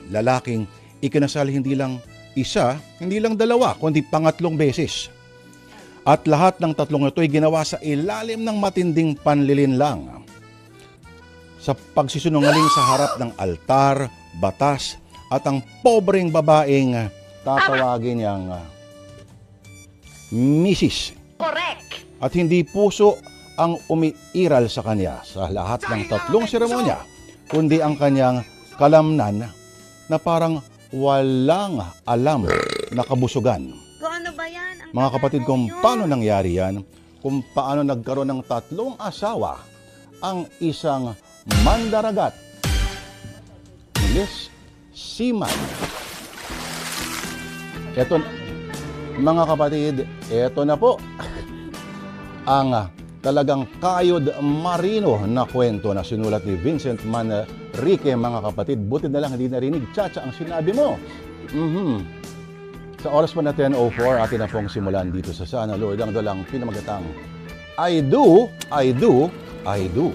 lalaking ikinasal hindi lang isa, hindi lang dalawa, kundi pangatlong beses. At lahat ng tatlong ito ay ginawa sa ilalim ng matinding panlilinlang. Sa pagsisinungaling sa harap ng altar, batas, at ang pobreng babaeng tatawagin niyang Mrs. Correct! At hindi puso ang umiiral sa kanya sa lahat ng tatlong seremonya, kundi ang kanyang kalamnan na parang walang alam na kabusugan. Kung ano ba yan? Mga kapatid, kung paano nangyari yan, kung paano nagkaroon ng tatlong asawa ang isang mandaragat, Miss Seaman. Eto, mga kapatid, eto na po ang talagang kayod marino na kwento na sinulat ni Vincent Manrique, mga kapatid. Buti na lang hindi narinig, Chacha, ang sinabi mo. Sa oras pa na 10:04, atin na pong simulan dito sa Sana Lord ang dalang pinamagatang I do, I do, I do.